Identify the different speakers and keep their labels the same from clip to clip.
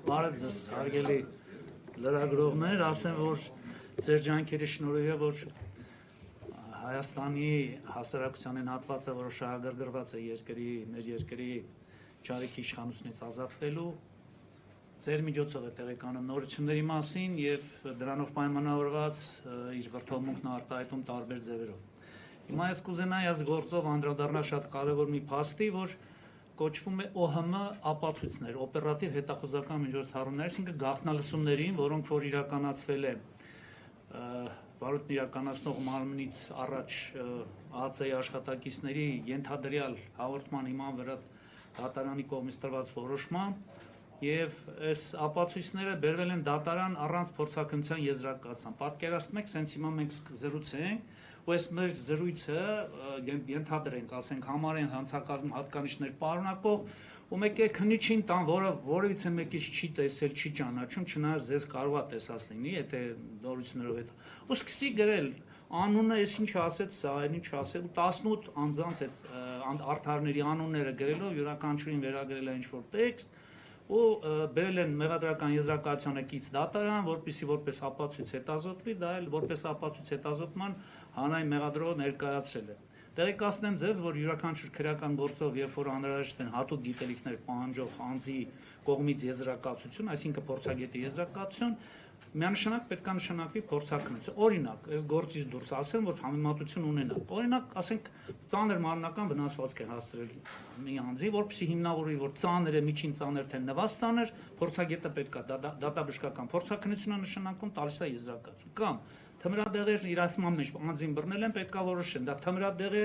Speaker 1: Բարև ձեզ, հարգելի լրագրողներ, ասեմ, որ ձեր ջանքերի շնորհիվ է, որ Հայաստանի հասարակությանն հատվածը, որը շահագրգռված է մեր երկրի ճարիքի իշխանությունից ազատվելու, ձեր միջոցով է տեղեկանում նորությունների մասին եւ դրանով պայմանավորված իր վրթովմունքն արտահայտում տարբեր ձևերով։ Հիմա ես կուզենայի այս գործով անդրադառնալ շատ կարևոր մի փաստի, որ կոչվում է ՕՀՄ ապացույցներ, օպերատիվ հետախուզական միջոցառումներ, այսինքն գաղտնալսումներին, որոնք որ իրականացվել է վարույթն իրականացնող մարմնից առաջ ԱԱՑ-ի աշխատակիցների ենթադրյալ հաղորդման հիման վրա դատարանի կողմից տրված որոշմամբ եւ այս ապացույցները բերվել են դատարան առանց փորձաքննության եզրակացության։ Պատկերացնում եք, սենց հիմա մենք զրուցենք, ու այս մեր զրույցը ենթադրենք, ասենք, համարեն հանցակազմի հատկանիշներ պարունակող, ու մեկ է քննիչին տան, որը որևիցե մեկից չի տեսել, չի ճանաչում, չնայած ձեզ կարող է տեսած լինի, եթե նորություններով հետ։ Ու սկսի գրել անունը, ես ինչ ասեց, սա այն ինչ ասել, ու 18 անձանց այդ արդարների անունները գրելով յուրաքանչյուրին վերագրել է ինչ-որ տեքստ, ու բերել են մեղադրական եզրակացությանը կից դատարան, որպեսզի որպես ապացույց հետազոտվի, դա էլ որպես ապացույց հետազոտման հանրային մեղադրողը ներկայացրել է։ Տեղեկացնեմ ձեզ, որ յուրաքանչյուր քրեական գործով, երբ որ անհրաժեշտ են հատուկ գիտելիքներ պահանջող անձի կողմից եզրակացություն, այսինքն փորձագետի եզրակացություն, միանշանակ պետք է նշանակվի փորձաքննություն։ Օրինակ, այս գործից դուրս ասեմ, որ համեմատություն ունենանք։ Օրինակ, ասենք, ծանր մարմնական վնասվածք է հասցրել մի անձի, որպեսզի հիմնավորվի, որ ծանր է, միջին ծանր թե նվազ ծանր, փորձագետը պետք է դատաբժշկական փորձաքննությունը նշանակում տալիս է եզրակացություն։ Կամ թմրադեղեր իրացման մեջ անձին բռնել են, պետք է որոշեն, դա թմրադեղ է,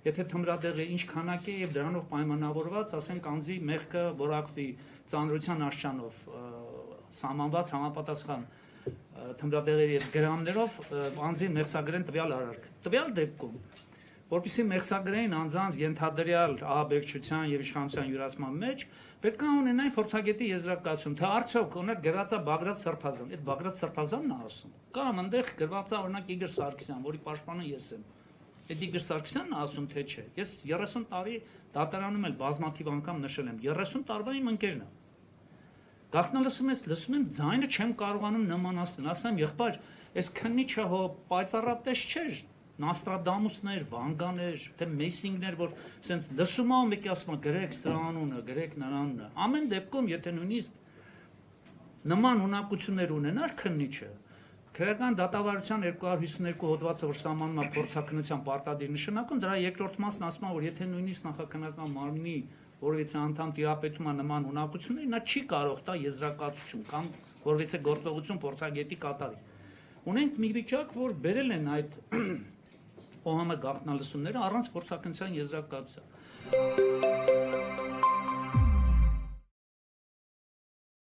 Speaker 1: եթե թմրադեղը ինչ քանակ է եւ դրանով պայմանավորված, ասենք, անձի մեղքը որակվի ծանրության աստիճանով սահմանված համապատասխան թմրադեղերի եւ գրամներով անձին մեղսագրեն տվյալ արարք։ Տվյալ դեպքում, որպեսզի մեղսագրեն անձանց ենթադրյալ ահաբեկչության եւ իշխանության յուրացման մեջ, պետք է ունենային փորձագետի եզրակացություն, թե արդյոք օրինակ գրածա Բագրատ Սրբազան, այդ Բագրատ Սրբազանն է ասում։ Կամ այնտեղ գրված է օրինակ Իգոր Սարգսյան, որի պաշտպանը ես եմ։ Այդ Իգոր Սարգսյանն է ասում, թե չէ։ Ես 30 տարի դատարանում էլ բազմաթիվ անգամ նշել եմ, 30 տարվա իմ ընկերն է։ Գաղտնալսում եմ ձայնը չեմ կարողանում նմանացնել, ասեմ, եղբայր, այս քննիչը հո պայծառատես չէր, Նաստրադամուսներ, Վանգաներ, թե Մեսինգներ, որ սենց լսում ա մեկի ասում, գրեք սրա անունը, գրեք նրա անունը։ Ամեն դեպքում, եթե նույնիսկ նման ունակություններ ունենար քննիչը, քրեական դատավարության 252 հոդվածը, որ սահմանում է փորձաքննության պարտադիր նշանակում, դրա երկրորդ մասն ասում է, որ եթե նույնիսկ նախաքննական մարմնի որևիցե անդամ տիրապետում է նման ունակությունների, նա չի կարող տա եզրակացություն կամ որևիցե գործողություն փորձագետի կատարի։ Ունենք մի վիճակ, որ բերել են այդ ՕՀՄ գաղտնալսումները առանց փորձաքննության եզրակացության։